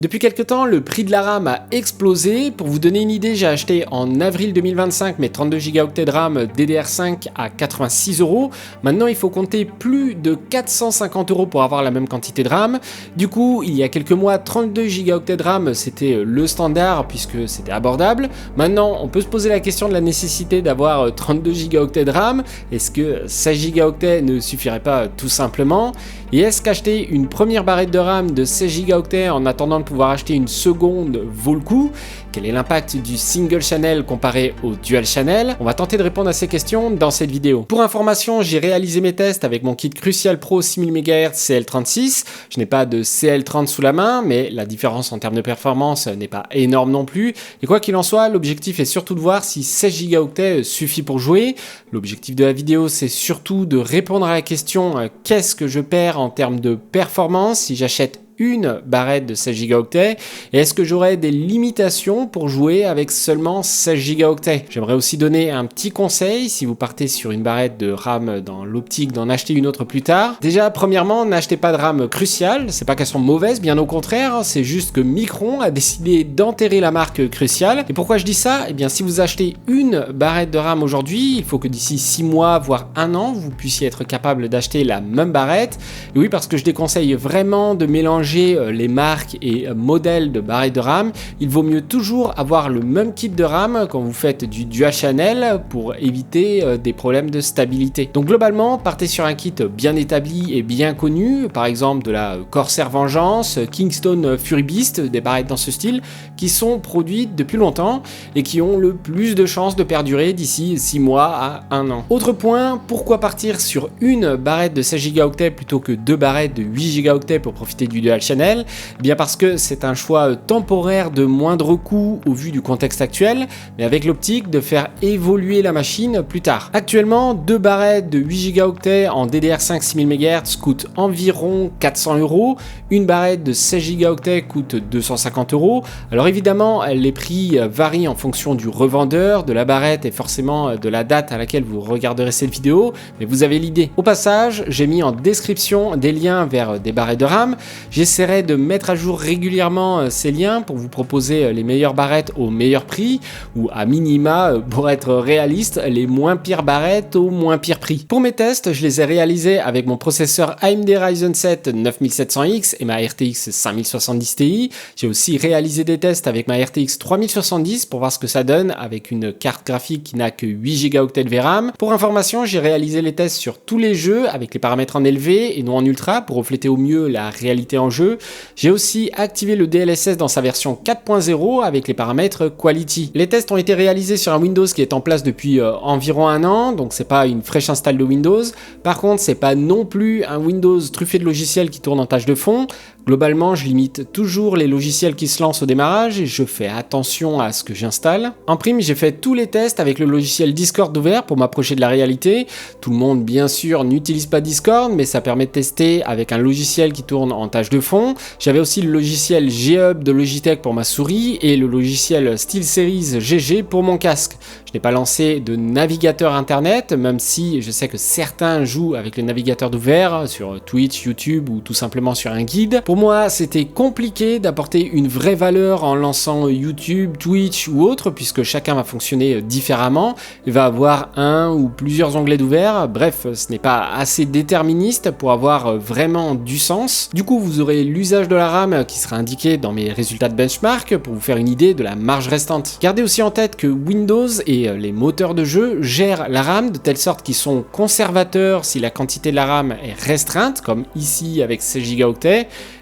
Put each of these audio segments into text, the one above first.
Depuis quelques temps, le prix de la RAM a explosé. Pour vous donner une idée, j'ai acheté en avril 2025 mes 32 Go de RAM DDR5 à 86 €. Maintenant, il faut compter plus de 450 € pour avoir la même quantité de RAM. Du coup, il y a quelques mois, 32 Go de RAM, c'était le standard puisque c'était abordable. Maintenant, on peut se poser la question de la nécessité d'avoir 32 Go de RAM. Est-ce que 16 Go ne suffirait pas tout simplement? Et est-ce qu'acheter une première barrette de RAM de 16 Go en attendant de pouvoir acheter une seconde vaut le coup? Quel est l'impact du single channel comparé au dual channel? On va tenter de répondre à ces questions dans cette vidéo. Pour information, j'ai réalisé mes tests avec mon kit Crucial Pro 6000 MHz CL36. Je n'ai pas de CL30 sous la main, mais la différence en termes de performance n'est pas énorme non plus. Et quoi qu'il en soit, l'objectif est surtout de voir si 16 Go suffit pour jouer. L'objectif de la vidéo, c'est surtout de répondre à la question qu'est-ce que je perds en termes de performance si j'achète une barrette de 16 Go et est-ce que j'aurai des limitations pour jouer avec seulement 16 Go? J'aimerais aussi donner un petit conseil si vous partez sur une barrette de RAM dans l'optique d'en acheter une autre plus tard. Déjà, premièrement, n'achetez pas de RAM Crucial, c'est pas qu'elles sont mauvaises, bien au contraire, c'est juste que Micron a décidé d'enterrer la marque Crucial. Et pourquoi je dis ça? Eh bien, si vous achetez une barrette de RAM aujourd'hui, il faut que d'ici 6 mois, voire 1 an, vous puissiez être capable d'acheter la même barrette. Et oui, parce que je déconseille vraiment de mélanger les marques et modèles de barrettes de RAM. Il vaut mieux toujours avoir le même kit de RAM quand vous faites du dual channel pour éviter des problèmes de stabilité. Donc globalement, partez sur un kit bien établi et bien connu, par exemple de la Corsair Vengeance, Kingston Fury Beast, des barrettes dans ce style, qui sont produites depuis longtemps et qui ont le plus de chances de perdurer d'ici 6 mois à 1 an. Autre point, pourquoi partir sur une barrette de 16 Go plutôt que 2 barrettes de 8 Go pour profiter du dual channel? Bien parce que c'est un choix temporaire de moindre coût au vu du contexte actuel, mais avec l'optique de faire évoluer la machine plus tard. Actuellement, 2 barrettes de 8 Go en DDR5 6000 MHz coûtent environ 400 €, une barrette de 16 Go coûte 250 €. Alors évidemment, les prix varient en fonction du revendeur, de la barrette et forcément de la date à laquelle vous regarderez cette vidéo, mais vous avez l'idée. Au passage, j'ai mis en description des liens vers des barrettes de RAM. J'essaierai de mettre à jour régulièrement ces liens pour vous proposer les meilleures barrettes au meilleur prix ou à minima, pour être réaliste, les moins pires barrettes au moins pire prix. Pour mes tests, je les ai réalisés avec mon processeur AMD Ryzen 7 9700X et ma RTX 5070 Ti. J'ai aussi réalisé des tests avec ma RTX 3070 pour voir ce que ça donne avec une carte graphique qui n'a que 8 Go de VRAM. Pour information, j'ai réalisé les tests sur tous les jeux avec les paramètres en élevé et non en ultra pour refléter au mieux la réalité en jeu. J'ai aussi activé le DLSS dans sa version 4.0 avec les paramètres Quality. Les tests ont été réalisés sur un Windows qui est en place depuis environ 1 an, donc c'est pas une fraîche install de Windows. Par contre, c'est pas non plus un Windows truffé de logiciels qui tournent en tâche de fond. Globalement, je limite toujours les logiciels qui se lancent au démarrage et je fais attention à ce que j'installe. En prime, j'ai fait tous les tests avec le logiciel Discord ouvert pour m'approcher de la réalité. Tout le monde, bien sûr, n'utilise pas Discord, mais ça permet de tester avec un logiciel qui tourne en tâche de fond. J'avais aussi le logiciel G-Hub de Logitech pour ma souris et le logiciel SteelSeries GG pour mon casque. Je n'ai pas lancé de navigateur internet, même si je sais que certains jouent avec le navigateur d'ouvert sur Twitch, YouTube ou tout simplement sur un guide. Pour moi, c'était compliqué d'apporter une vraie valeur en lançant YouTube, Twitch ou autre, puisque chacun va fonctionner différemment et va avoir un ou plusieurs onglets d'ouvert. Bref, ce n'est pas assez déterministe pour avoir vraiment du sens. Du coup, vous aurez l'usage de la RAM qui sera indiqué dans mes résultats de benchmark pour vous faire une idée de la marge restante. Gardez aussi en tête que Windows et les moteurs de jeu gèrent la RAM de telle sorte qu'ils sont conservateurs si la quantité de la RAM est restreinte, comme ici avec 16 Go,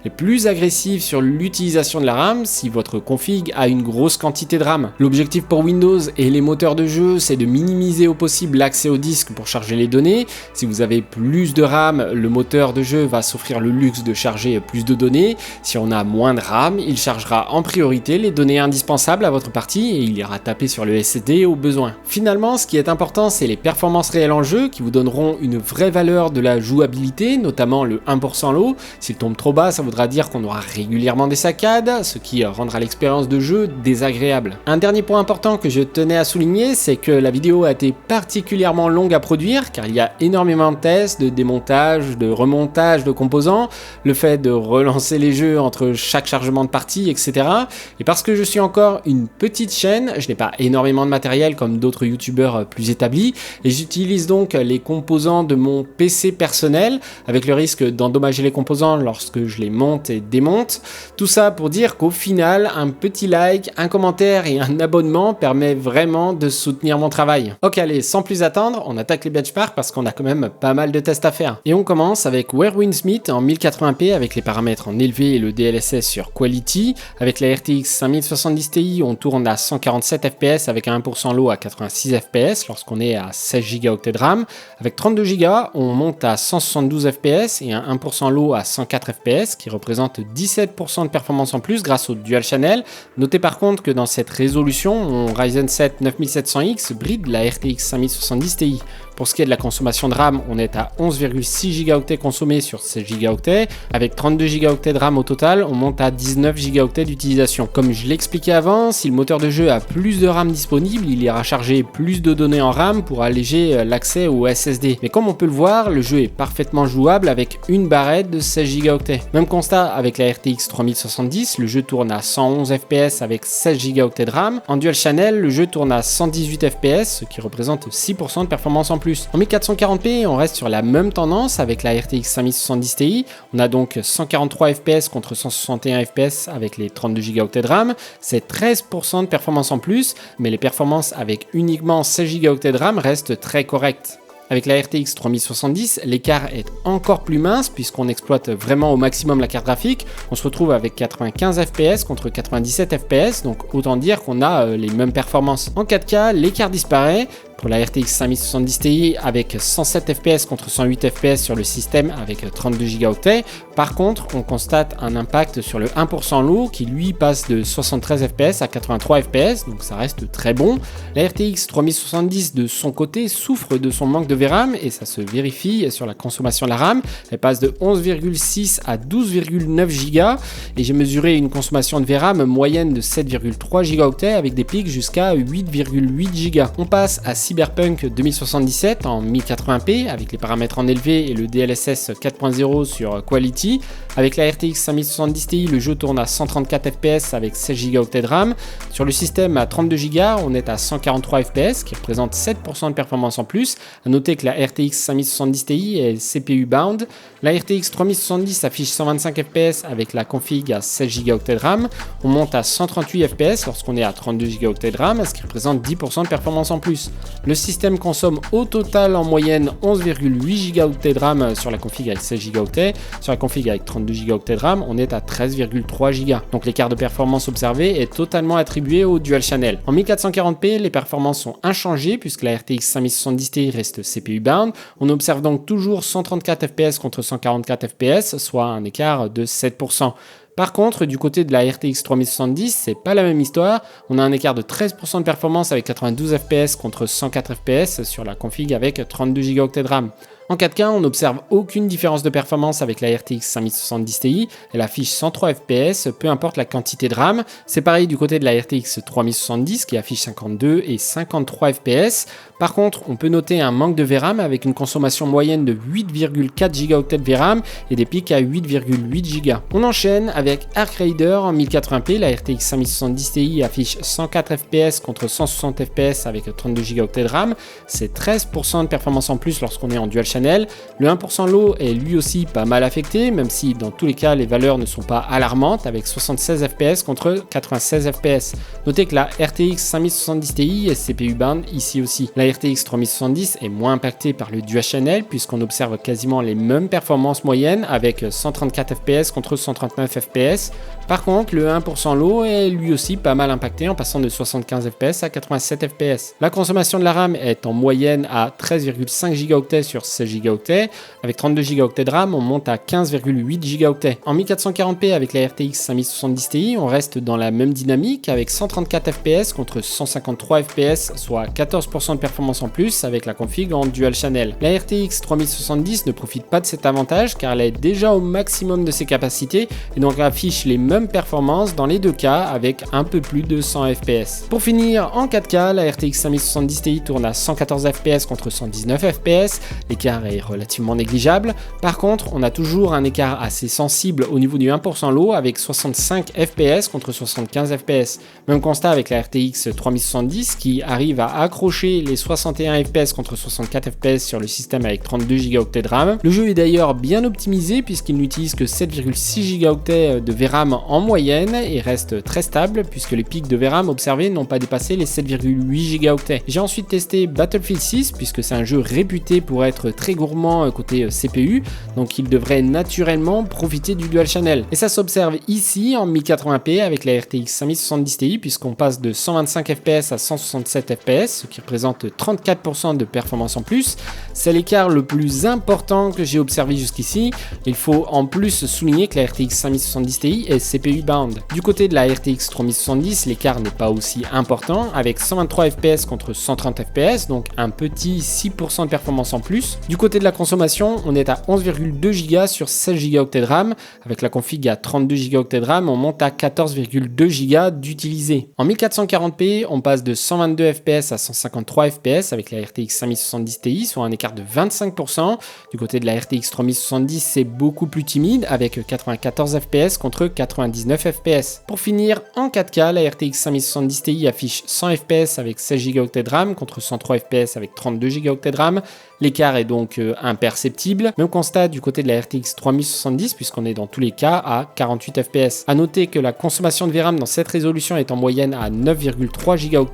et plus agressifs sur l'utilisation de la RAM si votre config a une grosse quantité de RAM. L'objectif pour Windows et les moteurs de jeu, c'est de minimiser au possible l'accès au disque pour charger les données. Si vous avez plus de RAM, le moteur de jeu va s'offrir le luxe de charger plus de données. Si on a moins de RAM, il chargera en priorité les données indispensables à votre partie et il ira taper sur le SSD au besoin. Finalement, ce qui est important, c'est les performances réelles en jeu qui vous donneront une vraie valeur de la jouabilité, notamment le 1% low. S'il tombe trop bas, ça voudra dire qu'on aura régulièrement des saccades, ce qui rendra l'expérience de jeu désagréable. Un dernier point important que je tenais à souligner, c'est que la vidéo a été particulièrement longue à produire, car il y a énormément de tests, de démontage, de remontage de composants, le fait de relancer les jeux entre chaque chargement de partie, etc. Et parce que je suis encore une petite chaîne, je n'ai pas énormément de matériel comme d'autres youtubeurs plus établis, et j'utilise donc les composants de mon PC personnel, avec le risque d'endommager les composants lorsque je les monte et démonte. Tout ça pour dire qu'au final, un petit like, un commentaire et un abonnement permet vraiment de soutenir mon travail. Ok, allez, sans plus attendre, on attaque les benchmarks parce qu'on a quand même pas mal de tests à faire. Et on commence avec Where Winds Meet en 1080p avec les paramètres en élevé et le DLSS sur Quality. Avec la RTX 5070 Ti, on tourne à 147 fps avec un 1% low à 86 fps lorsqu'on est à 16 Go de RAM. Avec 32 Go, on monte à 172 fps et un 1% low à 104 fps qui représente 17% de performance en plus grâce au Dual Channel. Notez par contre que dans cette résolution, mon Ryzen 7 9700X bride la RTX 5070 Ti. Pour ce qui est de la consommation de RAM, on est à 11,6 Go consommés sur 16 Go. Avec 32 Go de RAM au total, on monte à 19 Go d'utilisation. Comme je l'expliquais avant, si le moteur de jeu a plus de RAM disponible, il ira charger plus de données en RAM pour alléger l'accès au SSD. Mais comme on peut le voir, le jeu est parfaitement jouable avec une barrette de 16 Go. Même constat avec la RTX 3070, le jeu tourne à 111 fps avec 16 Go de RAM. En Dual Channel, le jeu tourne à 118 fps, ce qui représente 6% de performance en plus. En 1440p, on reste sur la même tendance avec la RTX 5070 Ti. On a donc 143 fps contre 161 fps avec les 32 Go de RAM. C'est 13% de performance en plus, mais les performances avec uniquement 16 Go de RAM restent très correctes. Avec la RTX 3070, l'écart est encore plus mince puisqu'on exploite vraiment au maximum la carte graphique. On se retrouve avec 95 fps contre 97 fps, donc autant dire qu'on a les mêmes performances. En 4K, l'écart disparaît. Pour la RTX 5070 Ti avec 107 fps contre 108 fps sur le système avec 32 Go. Par contre, on constate un impact sur le 1% low qui lui passe de 73 fps à 83 fps, donc ça reste très bon. La RTX 3070 de son côté souffre de son manque de VRAM et ça se vérifie sur la consommation de la RAM. Elle passe de 11,6 à 12,9 Go et j'ai mesuré une consommation de VRAM moyenne de 7,3 Go avec des pics jusqu'à 8,8 Go. On passe à Cyberpunk 2077 en 1080p avec les paramètres en élevé et le DLSS 4.0 sur Quality. Avec la RTX 5070 Ti, le jeu tourne à 134 fps avec 16 Go de RAM. Sur le système à 32 Go, on est à 143 fps qui représente 7% de performance en plus. A noter que la RTX 5070 Ti est CPU bound. La RTX 3070 affiche 125 fps avec la config à 16 Go de RAM. On monte à 138 fps lorsqu'on est à 32 Go de RAM, ce qui représente 10% de performance en plus. Le système consomme au total en moyenne 11,8 Go de RAM sur la config avec 16 Go. Sur la config avec 32 Go de RAM, on est à 13,3 Go. Donc l'écart de performance observé est totalement attribué au Dual Channel. En 1440p, les performances sont inchangées puisque la RTX 5070 Ti reste CPU bound. On observe donc toujours 134 fps contre 144 fps, soit un écart de 7%. Par contre, du côté de la RTX 3070, c'est pas la même histoire. On a un écart de 13% de performance avec 92 fps contre 104 fps sur la config avec 32 Go de RAM. En 4K, on n'observe aucune différence de performance avec la RTX 5070 Ti. Elle affiche 103 fps, peu importe la quantité de RAM. C'est pareil du côté de la RTX 3070 qui affiche 52 et 53 fps. Par contre, on peut noter un manque de VRAM avec une consommation moyenne de 8,4 Go de VRAM et des pics à 8,8 Go. On enchaîne avec Arc Raider en 1080p. La RTX 5070 Ti affiche 104 fps contre 160 fps avec 32 Go de RAM. C'est 13% de performance en plus lorsqu'on est en Dual Channel. Le 1% low est lui aussi pas mal affecté, même si dans tous les cas les valeurs ne sont pas alarmantes avec 76 fps contre 96 fps. Notez que la RTX 5070 Ti est CPU bound ici aussi. La RTX 3070 est moins impactée par le Dual Channel puisqu'on observe quasiment les mêmes performances moyennes avec 134 fps contre 139 fps. Par contre, le 1% low est lui aussi pas mal impacté en passant de 75 fps à 87 fps. La consommation de la RAM est en moyenne à 13,5 Go sur 16 16 Go. Avec 32 Go de RAM, on monte à 15,8 Go. En 1440p avec la RTX 5070 Ti, on reste dans la même dynamique avec 134 fps contre 153 fps, soit 14% de performance en plus avec la config en dual channel. La RTX 3070 ne profite pas de cet avantage car elle est déjà au maximum de ses capacités et donc affiche les mêmes performances dans les deux cas avec un peu plus de 100 fps. Pour finir, en 4K, la RTX 5070 Ti tourne à 114 fps contre 119 fps, l'écart est relativement négligeable. Par contre, on a toujours un écart assez sensible au niveau du 1% low avec 65 fps contre 75 fps. Même constat avec la RTX 3070 qui arrive à accrocher les 61 fps contre 64 fps sur le système avec 32 Go de RAM. Le jeu est d'ailleurs bien optimisé puisqu'il n'utilise que 7,6 Go de VRAM en moyenne et reste très stable puisque les pics de VRAM observés n'ont pas dépassé les 7,8 Go. J'ai ensuite testé Battlefield 6 puisque c'est un jeu réputé pour être très gourmand côté CPU, donc il devrait naturellement profiter du dual channel. Et ça s'observe ici en 1080p avec la RTX 5070 Ti puisqu'on passe de 125 fps à 167 fps, ce qui représente 34% de performance en plus. C'est l'écart le plus important que j'ai observé jusqu'ici. Il faut en plus souligner que la RTX 5070 Ti est CPU bound. Du côté de la RTX 3070, l'écart n'est pas aussi important avec 123 fps contre 130 fps, donc un petit 6% de performance en plus. Du côté de la consommation, on est à 11,2 Go sur 16 Go de RAM. Avec la config à 32 Go de RAM, on monte à 14,2 Go d'utilisé. En 1440p, on passe de 122 fps à 153 fps avec la RTX 5070 Ti, soit un écart de 25%. Du côté de la RTX 3070, c'est beaucoup plus timide avec 94 fps contre 99 fps. Pour finir, en 4K, la RTX 5070 Ti affiche 100 fps avec 16 Go de RAM contre 103 fps avec 32 Go de RAM. L'écart est donc imperceptible. Même constat du côté de la RTX 3070 puisqu'on est dans tous les cas à 48 fps. A noter que la consommation de VRAM dans cette résolution est en moyenne à 9,3 Go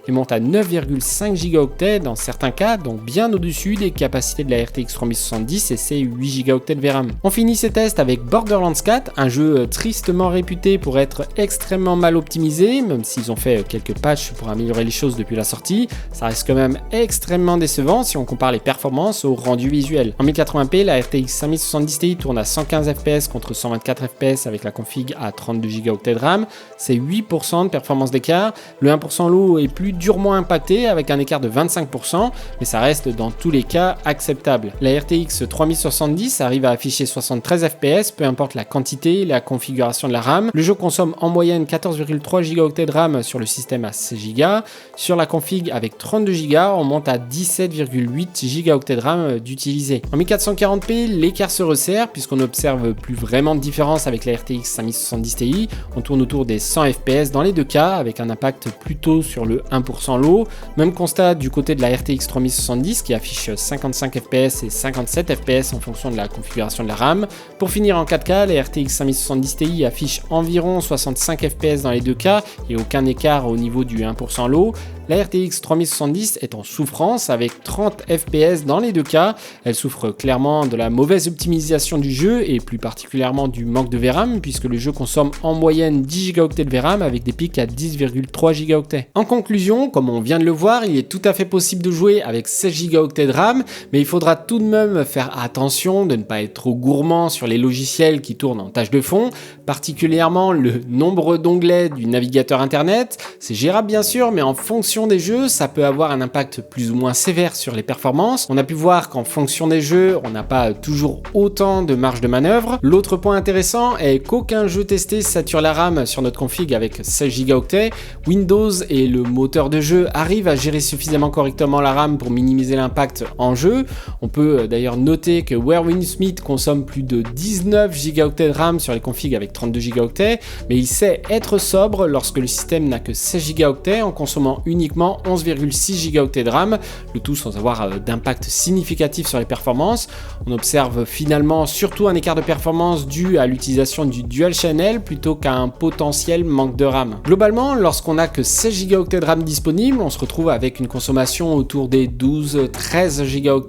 et monte à 9,5 Go dans certains cas, donc bien au-dessus des capacités de la RTX 3070 et ses 8 Go de VRAM. On finit ces tests avec Borderlands 4, un jeu tristement réputé pour être extrêmement mal optimisé, même s'ils ont fait quelques patchs pour améliorer les choses depuis la sortie, ça reste quand même extrêmement décevant si on compare les performances au rendu visuel. En 1080p, la RTX 5070 Ti tourne à 115 fps contre 124 fps avec la config à 32 Go de RAM, c'est 8% de performance d'écart. Le 1% low est plus durement impacté avec un écart de 25%, mais ça reste dans tous les cas acceptable. La RTX 3070 arrive à afficher 73 fps, peu importe la quantité et la configuration de la RAM. Le jeu consomme en moyenne 14,3 Go de RAM sur le système à 16 Go. Sur la config avec 32 Go, on monte à 17,8 Go de RAM d'utilisé. En 1440p, l'écart se resserre puisqu'on n'observe plus vraiment de différence avec la RTX 5070 Ti. On tourne autour des 100 fps dans les deux cas avec un impact plutôt sur le 1% low. Même constat du côté de la RTX 3070 qui affiche 55 fps et 57 fps en fonction de la configuration de la RAM. Pour finir en 4K, la RTX 5070 Ti affiche environ 65 fps dans les deux cas et aucun écart au niveau du 1% low. La RTX 3070 est en souffrance avec 30 fps dans les deux cas. Elle souffre clairement de la mauvaise optimisation du jeu et plus particulièrement du manque de VRAM puisque le jeu consomme en moyenne 10 Go de VRAM avec des pics à 10,3 Go. En conclusion, comme on vient de le voir, il est tout à fait possible de jouer avec 16 Go de RAM, mais il faudra tout de même faire attention de ne pas être trop gourmand sur les logiciels qui tournent en tâche de fond, particulièrement le nombre d'onglets du navigateur internet. C'est gérable bien sûr, mais en fonction des jeux, ça peut avoir un impact plus ou moins sévère sur les performances. On a pu voir qu'en fonction des jeux, on n'a pas toujours autant de marge de manœuvre. L'autre point intéressant est qu'aucun jeu testé sature la RAM sur notre config avec 16 Go. Windows et le moteur de jeu arrivent à gérer suffisamment correctement la RAM pour minimiser l'impact en jeu. On peut d'ailleurs noter que Where Windsmith consomme plus de 19 Go de RAM sur les configs avec 32 Go, mais il sait être sobre lorsque le système n'a que 16 Go en consommant uniquement 11,6 Go de RAM, le tout sans avoir d'impact significatif sur les performances. On observe finalement surtout un écart de performance dû à l'utilisation du dual channel plutôt qu'à un potentiel manque de RAM. Globalement, lorsqu'on n'a que 16 Go de RAM disponible, on se retrouve avec une consommation autour des 12-13 Go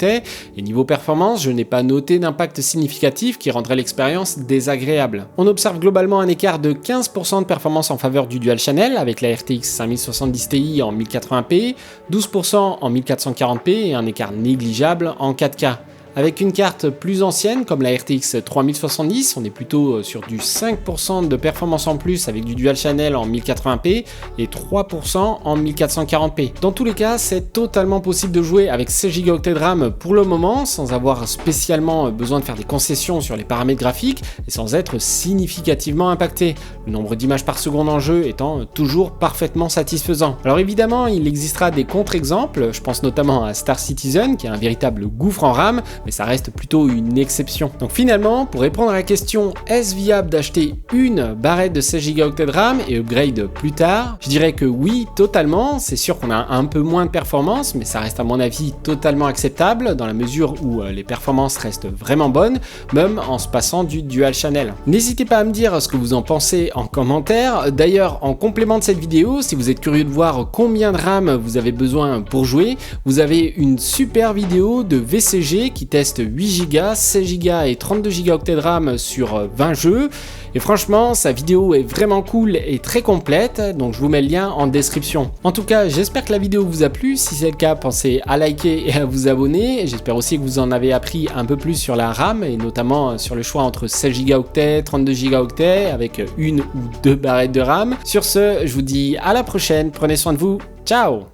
et niveau performance, je n'ai pas noté d'impact significatif qui rendrait l'expérience désagréable. On observe globalement un écart de 15% de performance en faveur du dual channel avec la RTX 5070 Ti en 1080p, 12% en 1440p et un écart négligeable en 4K. Avec une carte plus ancienne comme la RTX 3070, on est plutôt sur du 5% de performance en plus avec du dual channel en 1080p et 3% en 1440p. Dans tous les cas, c'est totalement possible de jouer avec 16 Go de RAM pour le moment sans avoir spécialement besoin de faire des concessions sur les paramètres graphiques et sans être significativement impacté, le nombre d'images par seconde en jeu étant toujours parfaitement satisfaisant. Alors évidemment, il existera des contre-exemples, je pense notamment à Star Citizen qui est un véritable gouffre en RAM, mais ça reste plutôt une exception. Donc finalement, pour répondre à la question est-ce viable d'acheter une barrette de 16 Go de RAM et upgrade plus tard, je dirais que oui, totalement. C'est sûr qu'on a un peu moins de performance, mais ça reste à mon avis totalement acceptable dans la mesure où les performances restent vraiment bonnes, même en se passant du dual channel. N'hésitez pas à me dire ce que vous en pensez en commentaire. D'ailleurs, en complément de cette vidéo, si vous êtes curieux de voir combien de RAM vous avez besoin pour jouer, vous avez une super vidéo de VCG qui teste 8 Go, 16 Go et 32 Go de RAM sur 20 jeux. Et franchement, sa vidéo est vraiment cool et très complète, donc je vous mets le lien en description. En tout cas, j'espère que la vidéo vous a plu. Si c'est le cas, pensez à liker et à vous abonner. J'espère aussi que vous en avez appris un peu plus sur la RAM et notamment sur le choix entre 16 Go, 32 Go avec une ou deux barrettes de RAM. Sur ce, je vous dis à la prochaine. Prenez soin de vous. Ciao!